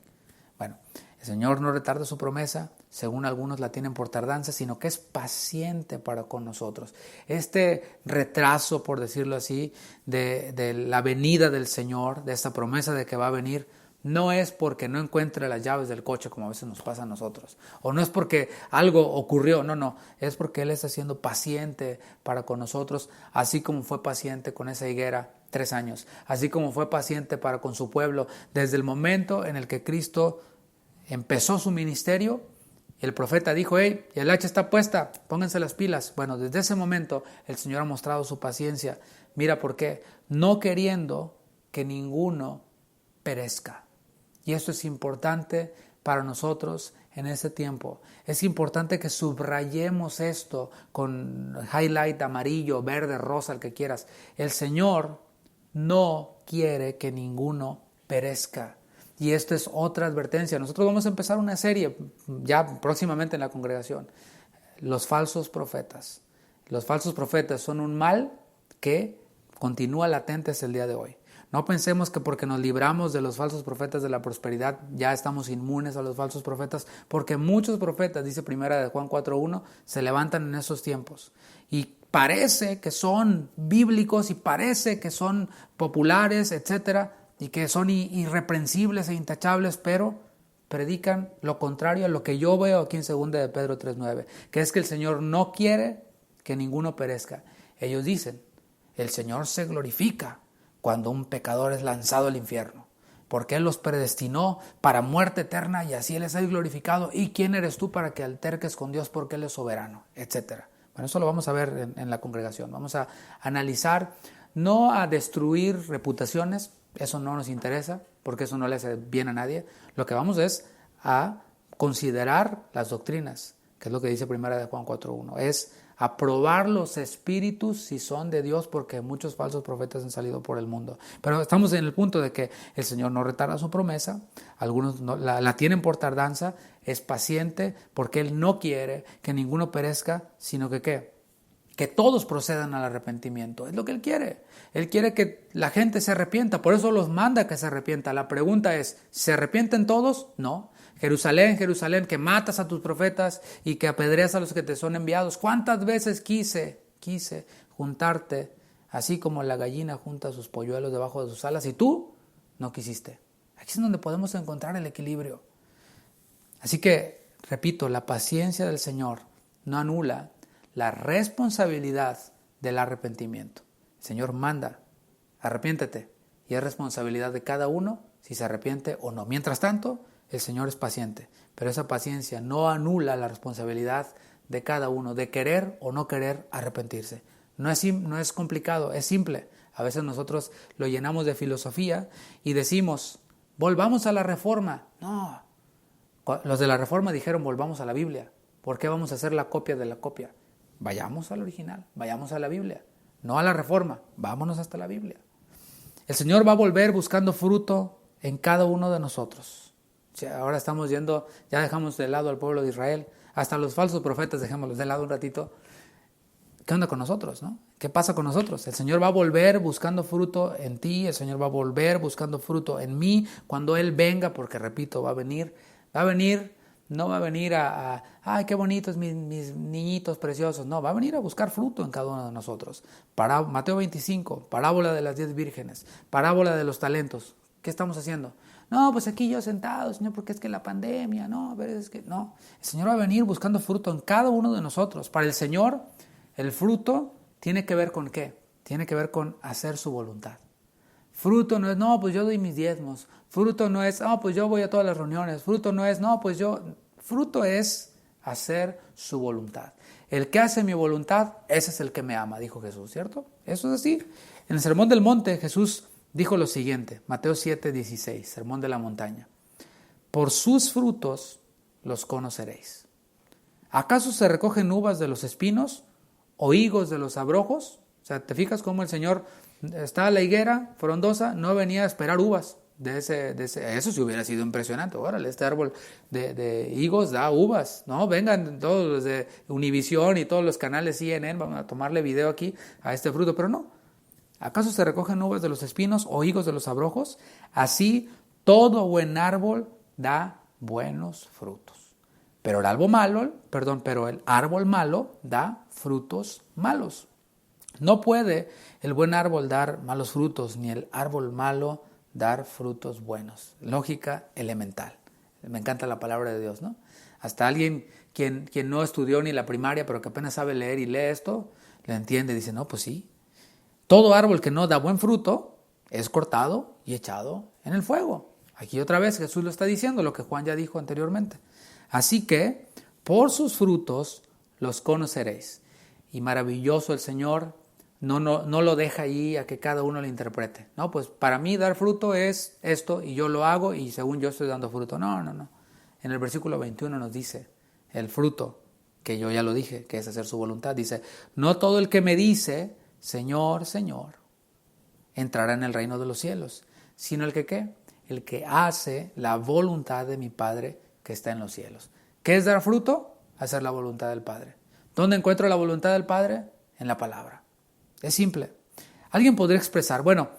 Bueno, el Señor no retarda su promesa, según algunos la tienen por tardanza, sino que es paciente para con nosotros. Este retraso, por decirlo así, de la venida del Señor, de esta promesa de que va a venir, no es porque no encuentre las llaves del coche como a veces nos pasa a nosotros, o no es porque algo ocurrió, no, es porque Él está siendo paciente para con nosotros, así como fue paciente con esa higuera 3 años, así como fue paciente para con su pueblo desde el momento en el que Cristo empezó su ministerio. El profeta dijo, hey, el hacha está puesta, pónganse las pilas. Bueno, desde ese momento el Señor ha mostrado su paciencia. Mira por qué, no queriendo que ninguno perezca. Y esto es importante para nosotros en este tiempo. Es importante que subrayemos esto con highlight amarillo, verde, rosa, el que quieras. El Señor no quiere que ninguno perezca. Y esto es otra advertencia. Nosotros vamos a empezar una serie ya próximamente en la congregación. Los falsos profetas. Los falsos profetas son un mal que continúa latente hasta el día de hoy. No pensemos que porque nos libramos de los falsos profetas de la prosperidad ya estamos inmunes a los falsos profetas, porque muchos profetas, dice primera de Juan 4:1, se levantan en esos tiempos y parece que son bíblicos y parece que son populares, etcétera, y que son irreprensibles e intachables, pero predican lo contrario a lo que yo veo aquí en 2 de Pedro 3:9, que es que el Señor no quiere que ninguno perezca. Ellos dicen, el Señor se glorifica cuando un pecador es lanzado al infierno, porque Él los predestinó para muerte eterna y así Él es el glorificado. ¿Y quién eres tú para que alterques con Dios porque Él es soberano? Etcétera. Bueno, eso lo vamos a ver en la congregación. Vamos a analizar, no a destruir reputaciones, eso no nos interesa, porque eso no le hace bien a nadie. Lo que vamos es a considerar las doctrinas, que es lo que dice primera de Juan 4:1, es a probar los espíritus si son de Dios, porque muchos falsos profetas han salido por el mundo. Pero estamos en el punto de que el Señor no retarda su promesa, algunos no, la tienen por tardanza, es paciente porque Él no quiere que ninguno perezca, sino que ¿qué? Que todos procedan al arrepentimiento. Es lo que Él quiere. Él quiere que la gente se arrepienta, por eso los manda que se arrepienta. La pregunta es, ¿se arrepienten todos? No. Jerusalén, Jerusalén, que matas a tus profetas y que apedreas a los que te son enviados. ¿Cuántas veces quise juntarte, así como la gallina junta sus polluelos debajo de sus alas, y tú no quisiste? Aquí es donde podemos encontrar el equilibrio. Así que, repito, la paciencia del Señor no anula la responsabilidad del arrepentimiento. El Señor manda, arrepiéntete, y es responsabilidad de cada uno si se arrepiente o no. Mientras tanto, el Señor es paciente, pero esa paciencia no anula la responsabilidad de cada uno de querer o no querer arrepentirse. No es complicado, es simple. A veces nosotros lo llenamos de filosofía y decimos, volvamos a la Reforma. No, los de la Reforma dijeron, volvamos a la Biblia. ¿Por qué vamos a hacer la copia de la copia? Vayamos al original, vayamos a la Biblia, no a la Reforma, vámonos hasta la Biblia. El Señor va a volver buscando fruto en cada uno de nosotros. Ahora estamos yendo, ya dejamos de lado al pueblo de Israel, hasta los falsos profetas dejémoslos de lado un ratito. ¿Qué onda con nosotros, no? ¿Qué pasa con nosotros? El Señor va a volver buscando fruto en ti, el Señor va a volver buscando fruto en mí cuando Él venga, porque repito, va a venir, no va a venir ay, qué bonitos mis niñitos preciosos, no, va a venir a buscar fruto en cada uno de nosotros. Mateo 25, parábola de las 10 vírgenes, parábola de los talentos. ¿Qué estamos haciendo? No, pues aquí yo sentado, Señor, porque es que la pandemia, no, pero es que no. El Señor va a venir buscando fruto en cada uno de nosotros. Para el Señor, el fruto tiene que ver con ¿qué? Tiene que ver con hacer su voluntad. Fruto no es, no, pues yo doy mis diezmos. Fruto no es, no, pues yo voy a todas las reuniones. Fruto no es, no, pues yo... Fruto es hacer su voluntad. El que hace mi voluntad, ese es el que me ama, dijo Jesús, ¿cierto? Eso es así. En el Sermón del Monte, Jesús dijo lo siguiente, Mateo 7:16, Sermón de la Montaña. Por sus frutos los conoceréis. ¿Acaso se recogen uvas de los espinos o higos de los abrojos? O sea, ¿te fijas cómo el Señor está a la higuera frondosa? No venía a esperar uvas de ese. Eso sí hubiera sido impresionante. Órale, este árbol de higos da uvas. No, vengan todos los de Univisión y todos los canales CNN, vamos a tomarle video aquí a este fruto, pero no. ¿Acaso se recogen uvas de los espinos o higos de los abrojos? Así todo buen árbol da buenos frutos. Pero el árbol malo da frutos malos. No puede el buen árbol dar malos frutos, ni el árbol malo dar frutos buenos. Lógica elemental. Me encanta la palabra de Dios, ¿no? Hasta alguien quien no estudió ni la primaria, pero que apenas sabe leer y lee esto, le entiende y dice, no, pues sí. Todo árbol que no da buen fruto es cortado y echado en el fuego. Aquí otra vez Jesús lo está diciendo, lo que Juan ya dijo anteriormente. Así que, por sus frutos los conoceréis. Y maravilloso el Señor, no lo deja ahí a que cada uno lo interprete. No, pues para mí dar fruto es esto y yo lo hago y según yo estoy dando fruto. No. En el versículo 21 nos dice, el fruto, que yo ya lo dije, que es hacer su voluntad, dice, no todo el que me dice, Señor, Señor, entrará en el reino de los cielos, sino el que ¿qué? El que hace la voluntad de mi Padre que está en los cielos. ¿Qué es dar fruto? Hacer la voluntad del Padre. ¿Dónde encuentro la voluntad del Padre? En la palabra. Es simple. Alguien podría expresar, bueno,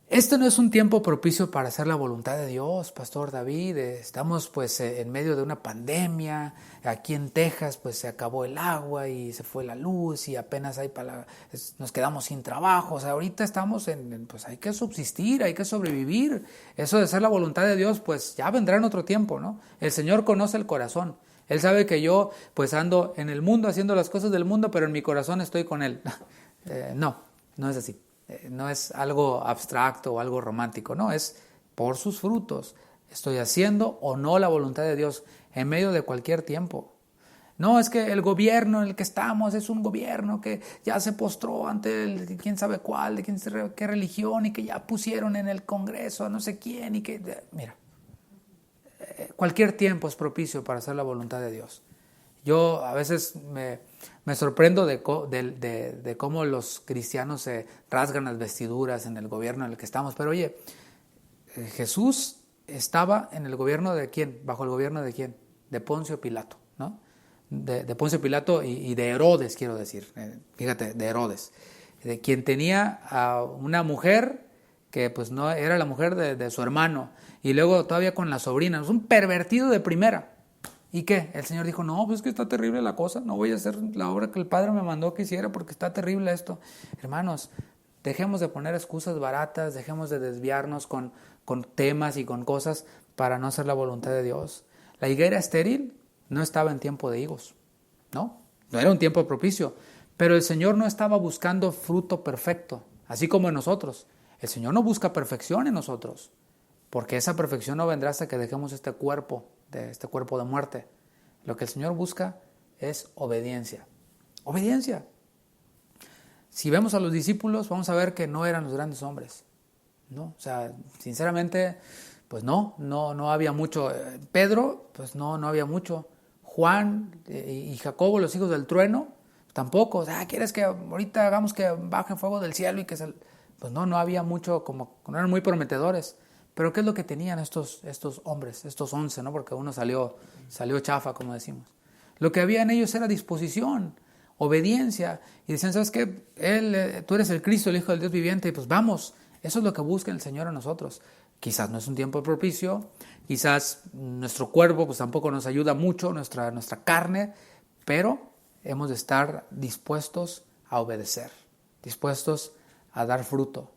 este no es un tiempo propicio para hacer la voluntad de Dios, Pastor David. Estamos pues en medio de una pandemia. Aquí en Texas pues se acabó el agua y se fue la luz y apenas nos quedamos sin trabajo. O sea, ahorita estamos pues hay que subsistir, hay que sobrevivir. Eso de hacer la voluntad de Dios pues ya vendrá en otro tiempo, ¿no? El Señor conoce el corazón. Él sabe que yo pues ando en el mundo haciendo las cosas del mundo, pero en mi corazón estoy con Él. No es así. No es algo abstracto o algo romántico, no, es por sus frutos. Estoy haciendo o no la voluntad de Dios en medio de cualquier tiempo. No, es que el gobierno en el que estamos es un gobierno que ya se postró ante quién sabe cuál, de quién sabe qué religión, y que ya pusieron en el Congreso a no sé quién, y que, mira, cualquier tiempo es propicio para hacer la voluntad de Dios. Yo a veces me sorprendo de cómo los cristianos se rasgan las vestiduras en el gobierno en el que estamos. Pero oye, Jesús estaba en el gobierno de ¿quién? ¿Bajo el gobierno de quién? De Poncio Pilato, ¿no? De Poncio Pilato y de Herodes, quiero decir. Fíjate, de Herodes. De quien tenía a una mujer que pues no era la mujer de su hermano. Y luego todavía con la sobrina. Es un pervertido de primera. ¿Y qué? El Señor dijo, no, pues es que está terrible la cosa, no voy a hacer la obra que el Padre me mandó que hiciera porque está terrible esto. Hermanos, dejemos de poner excusas baratas, dejemos de desviarnos con temas y con cosas para no hacer la voluntad de Dios. La higuera estéril no estaba en tiempo de higos, no era un tiempo propicio, pero el Señor no estaba buscando fruto perfecto, así como en nosotros. El Señor no busca perfección en nosotros, porque esa perfección no vendrá hasta que dejemos este cuerpo de muerte. Lo que el Señor busca es obediencia. Obediencia. Si vemos a los discípulos, vamos a ver que no eran los grandes hombres, ¿no? O sea, sinceramente, pues no había mucho. Pedro, pues no había mucho. Juan y Jacobo, los hijos del trueno, tampoco. ¿Quieres que ahorita hagamos que baje fuego del cielo y que se... Pues no había mucho, como no eran muy prometedores. Pero ¿qué es lo que tenían estos hombres, estos 11, ¿no? Porque uno salió chafa, como decimos. Lo que había en ellos era disposición, obediencia. Y decían, ¿sabes qué? Tú eres el Cristo, el Hijo del Dios viviente, y pues vamos. Eso es lo que busca el Señor a nosotros. Quizás no es un tiempo propicio, quizás nuestro cuerpo pues tampoco nos ayuda mucho, nuestra carne, pero hemos de estar dispuestos a obedecer, dispuestos a dar fruto.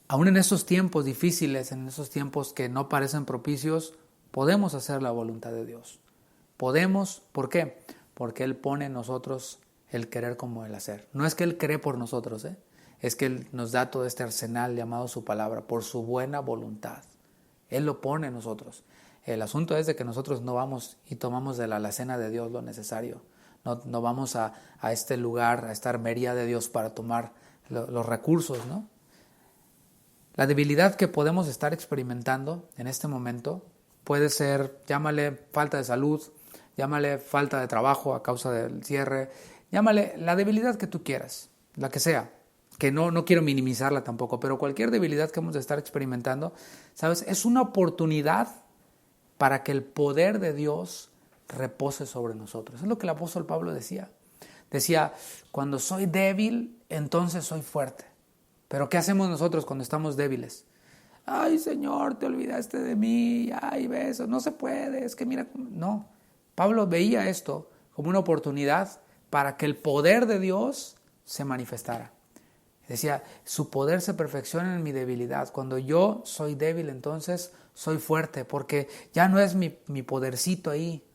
Aún en esos tiempos difíciles, en esos tiempos que no parecen propicios, podemos hacer la voluntad de Dios. Podemos, ¿por qué? Porque Él pone en nosotros el querer como el hacer. No es que Él cree por nosotros, es que Él nos da todo este arsenal llamado su palabra, por su buena voluntad. Él lo pone en nosotros. El asunto es de que nosotros no vamos y tomamos de la alacena de Dios lo necesario. No vamos a este lugar, a esta armería de Dios para tomar los recursos, ¿no? La debilidad que podemos estar experimentando en este momento puede ser, llámale falta de salud, llámale falta de trabajo a causa del cierre, llámale la debilidad que tú quieras, la que sea, que no quiero minimizarla tampoco, pero cualquier debilidad que hemos de estar experimentando, ¿sabes? Es una oportunidad para que el poder de Dios repose sobre nosotros. Es lo que el apóstol Pablo decía. Decía, cuando soy débil, entonces soy fuerte. Pero ¿qué hacemos nosotros cuando estamos débiles? Ay, Señor, te olvidaste de mí. Ay, besos, no se puede. Es que mira, no. Pablo veía esto como una oportunidad para que el poder de Dios se manifestara. Decía, su poder se perfecciona en mi debilidad. Cuando yo soy débil, entonces soy fuerte, porque ya no es mi podercito ahí,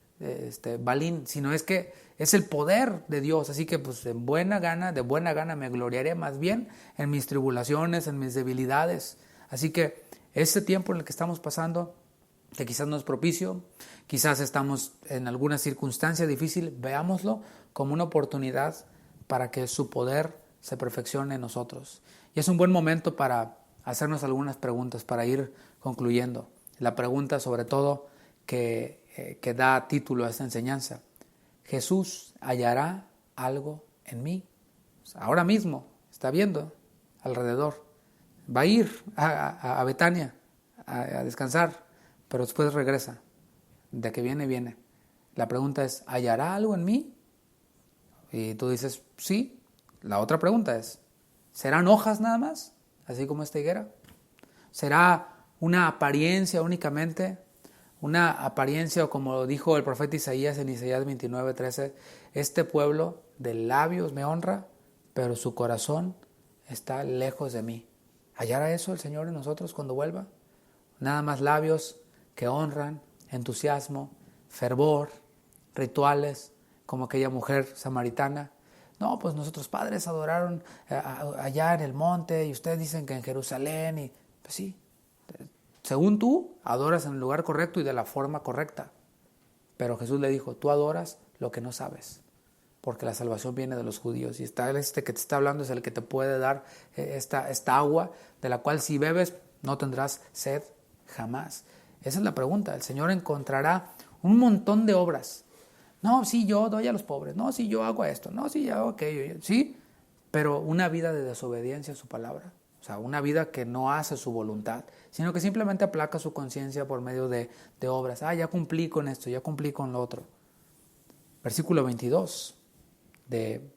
balín, sino es que es el poder de Dios. Así que pues de buena gana me gloriaré más bien en mis tribulaciones, en mis debilidades. Así que este tiempo en el que estamos pasando, que quizás no es propicio, quizás estamos en alguna circunstancia difícil, veámoslo como una oportunidad para que su poder se perfeccione en nosotros. Y es un buen momento para hacernos algunas preguntas, para ir concluyendo. La pregunta sobre todo que da título a esta enseñanza: ¿Jesús hallará algo en mí? Ahora mismo está viendo alrededor, va a ir a Betania a descansar, pero después regresa. De que viene. La pregunta es, ¿hallará algo en mí? Y tú dices, sí. La otra pregunta es, ¿Serán hojas nada más, así como esta higuera? ¿Será una apariencia únicamente? Una apariencia, o como dijo el profeta Isaías en Isaías 29:13, este pueblo de labios me honra, pero su corazón está lejos de mí. ¿Hallará eso el Señor en nosotros cuando vuelva? Nada más labios que honran, entusiasmo, fervor, rituales, como aquella mujer samaritana. No, pues nuestros padres adoraron allá en el monte y ustedes dicen que en Jerusalén. Y pues sí, según tú, adoras en el lugar correcto y de la forma correcta. Pero Jesús le dijo, tú adoras lo que no sabes, porque la salvación viene de los judíos. Y este que te está hablando es el que te puede dar esta agua, de la cual si bebes no tendrás sed jamás. Esa es la pregunta. El Señor encontrará un montón de obras. No, sí, yo doy a los pobres. No, sí, yo hago esto. No, sí, yo hago aquello. Sí, pero una vida de desobediencia a su palabra. O sea, una vida que no hace su voluntad, sino que simplemente aplaca su conciencia por medio de obras. Ya cumplí con esto, ya cumplí con lo otro. Versículo 22 de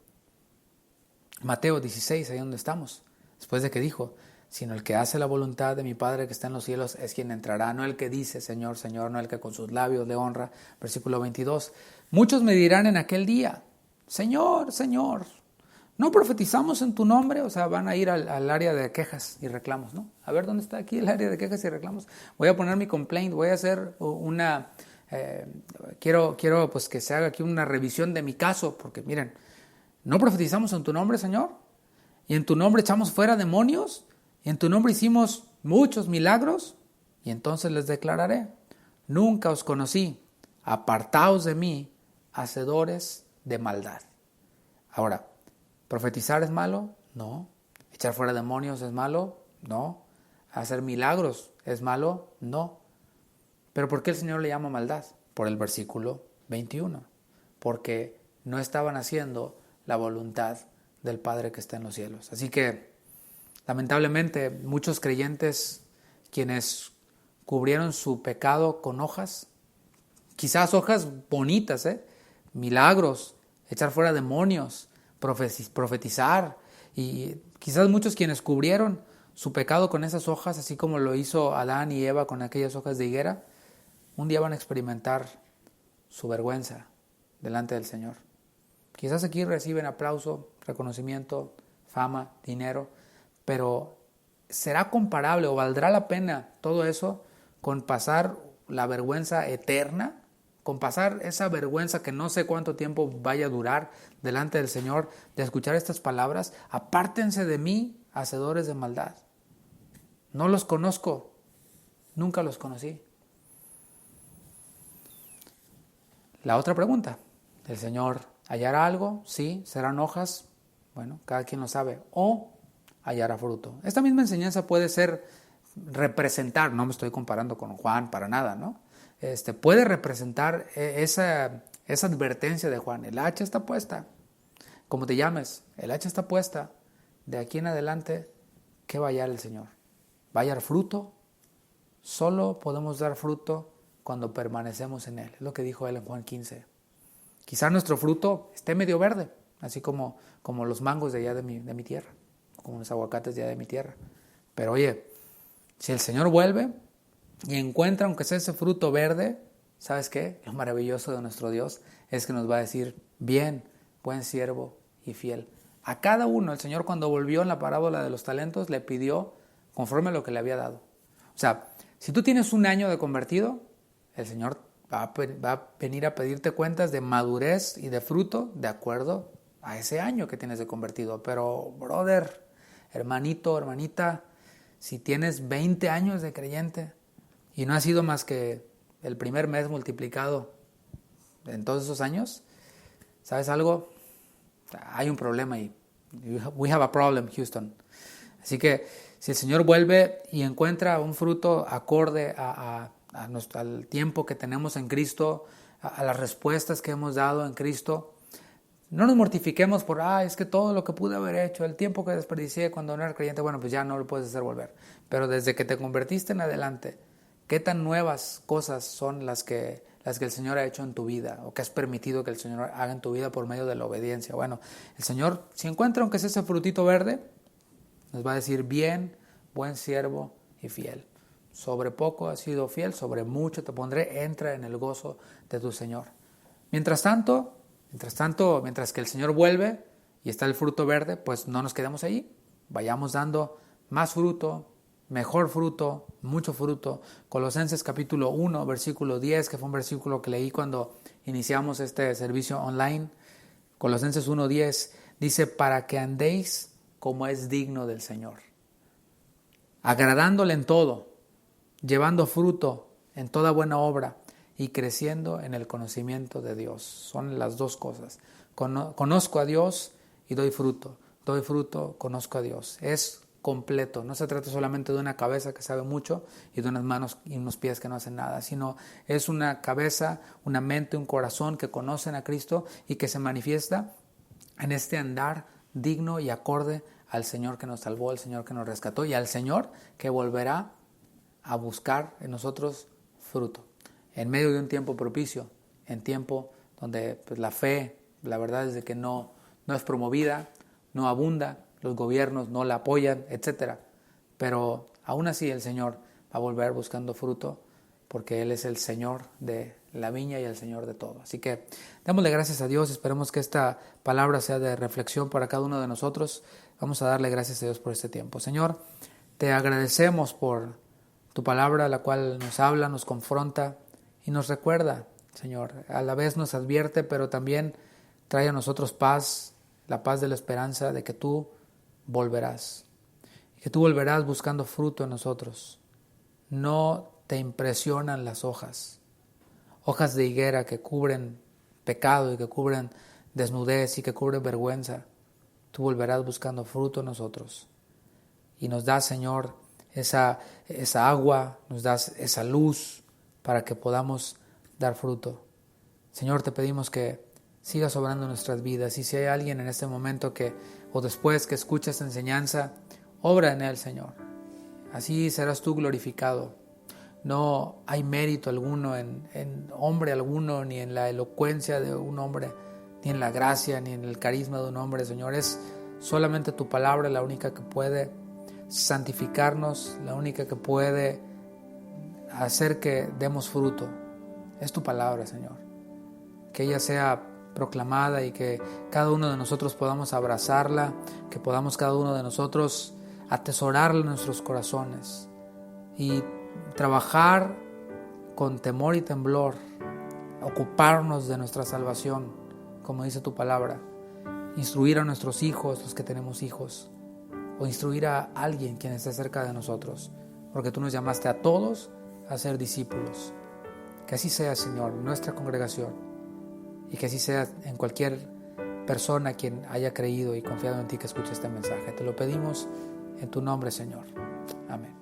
Mateo 16, ahí donde estamos. Después de que dijo, sino el que hace la voluntad de mi Padre que está en los cielos es quien entrará, no el que dice Señor, Señor, no el que con sus labios le honra. Versículo 22. Muchos me dirán en aquel día, Señor, Señor, ¿no profetizamos en tu nombre? O sea, van a ir al área de quejas y reclamos, ¿no? A ver, ¿dónde está aquí el área de quejas y reclamos? Voy a poner mi complaint, voy a hacer una... quiero pues que se haga aquí una revisión de mi caso, porque miren, ¿no profetizamos en tu nombre, Señor? ¿Y en tu nombre echamos fuera demonios? ¿Y en tu nombre hicimos muchos milagros? Y entonces les declararé, nunca os conocí, apartaos de mí, hacedores de maldad. Ahora, ¿profetizar es malo? No. ¿Echar fuera demonios es malo? No. ¿Hacer milagros es malo? No. ¿Pero por qué el Señor le llama maldad? Por el versículo 21. Porque no estaban haciendo la voluntad del Padre que está en los cielos. Así que, lamentablemente, muchos creyentes quienes cubrieron su pecado con hojas, quizás hojas bonitas, milagros, echar fuera demonios, profetizar, y quizás muchos quienes cubrieron su pecado con esas hojas, así como lo hizo Adán y Eva con aquellas hojas de higuera, un día van a experimentar su vergüenza delante del Señor. Quizás aquí reciben aplauso, reconocimiento, fama, dinero, pero ¿será comparable o valdrá la pena todo eso con pasar la vergüenza eterna? Con pasar esa vergüenza que no sé cuánto tiempo vaya a durar delante del Señor, de escuchar estas palabras, apártense de mí, hacedores de maldad. No los conozco, nunca los conocí. La otra pregunta, ¿el Señor hallará algo? Sí, serán hojas, bueno, cada quien lo sabe, o hallará fruto. Esta misma enseñanza puede ser representar, no me estoy comparando con Juan para nada, ¿no? Puede representar esa advertencia de Juan. El hacha está puesta, como te llames, el hacha está puesta. De aquí en adelante, ¿qué va a hallar el Señor? ¿Va a hallar fruto? Solo podemos dar fruto cuando permanecemos en Él. Es lo que dijo Él en Juan 15. Quizás nuestro fruto esté medio verde, así como los mangos de allá de mi tierra, como los aguacates de allá de mi tierra. Pero oye, si el Señor vuelve y encuentra, aunque sea ese fruto verde, ¿sabes qué? Lo maravilloso de nuestro Dios es que nos va a decir, bien, buen siervo y fiel. A cada uno, el Señor cuando volvió en la parábola de los talentos, le pidió conforme a lo que le había dado. O sea, si tú tienes un año de convertido, el Señor va a venir a pedirte cuentas de madurez y de fruto de acuerdo a ese año que tienes de convertido. Pero, brother, hermanito, hermanita, si tienes 20 años de creyente y no ha sido más que el primer mes multiplicado en todos esos años, ¿sabes algo? Hay un problema ahí. We have a problem, Houston. Así que si el Señor vuelve y encuentra un fruto acorde al tiempo que tenemos en Cristo, a las respuestas que hemos dado en Cristo, no nos mortifiquemos por, es que todo lo que pude haber hecho, el tiempo que desperdicié cuando no era creyente, bueno, pues ya no lo puedes hacer volver. Pero desde que te convertiste en adelante, ¿qué tan nuevas cosas son las que el Señor ha hecho en tu vida o que has permitido que el Señor haga en tu vida por medio de la obediencia? Bueno, el Señor, si encuentra aunque sea ese frutito verde, Nos va a decir, bien, buen siervo y fiel. Sobre poco has sido fiel, sobre mucho te pondré, entra en el gozo de tu Señor. Mientras que el Señor vuelve y está el fruto verde, pues no nos quedemos allí. Vayamos dando más fruto, mejor fruto, mucho fruto. Colosenses capítulo 1, versículo 10, que fue un versículo que leí cuando iniciamos este servicio online. Colosenses 1:10 dice, para que andéis como es digno del Señor, agradándole en todo, llevando fruto en toda buena obra y creciendo en el conocimiento de Dios. Son las dos cosas. Conozco a Dios y doy fruto. Doy fruto, conozco a Dios. Es completo. No se trata solamente de una cabeza que sabe mucho y de unas manos y unos pies que no hacen nada, sino es una cabeza, una mente, un corazón que conocen a Cristo y que se manifiesta en este andar digno y acorde al Señor que nos salvó, al Señor que nos rescató y al Señor que volverá a buscar en nosotros fruto. En medio de un tiempo propicio, en tiempo donde pues, la fe, la verdad es de que no es promovida, no abunda, los gobiernos no la apoyan, etc. Pero aún así el Señor va a volver buscando fruto porque Él es el Señor de la viña y el Señor de todo. Así que démosle gracias a Dios, esperemos que esta palabra sea de reflexión para cada uno de nosotros. Vamos a darle gracias a Dios por este tiempo. Señor, te agradecemos por tu palabra, la cual nos habla, nos confronta y nos recuerda, Señor. A la vez nos advierte, pero también trae a nosotros paz, la paz de la esperanza de que tú volverás. Y que tú volverás buscando fruto en nosotros. No te impresionan las hojas de higuera que cubren pecado y que cubren desnudez y que cubren vergüenza. Tú volverás buscando fruto en nosotros. Y nos das, Señor, esa agua, nos das esa luz para que podamos dar fruto. Señor, te pedimos que sigas obrando en nuestras vidas y si hay alguien en este momento o después que escucha esta enseñanza, obra en él, Señor. Así serás tú glorificado. No hay mérito alguno en hombre alguno, ni en la elocuencia de un hombre, ni en la gracia, ni en el carisma de un hombre, Señor. Es solamente tu palabra la única que puede santificarnos, la única que puede hacer que demos fruto. Es tu palabra, Señor. Que ella sea proclamada y que cada uno de nosotros podamos abrazarla, que podamos cada uno de nosotros atesorarla en nuestros corazones y trabajar con temor y temblor, ocuparnos de nuestra salvación, como dice tu palabra, instruir a nuestros hijos, los que tenemos hijos, o instruir a alguien quien esté cerca de nosotros, porque tú nos llamaste a todos a ser discípulos. Que así sea, Señor, en nuestra congregación, y que así sea en cualquier persona quien haya creído y confiado en ti que escuche este mensaje. Te lo pedimos en tu nombre, Señor. Amén.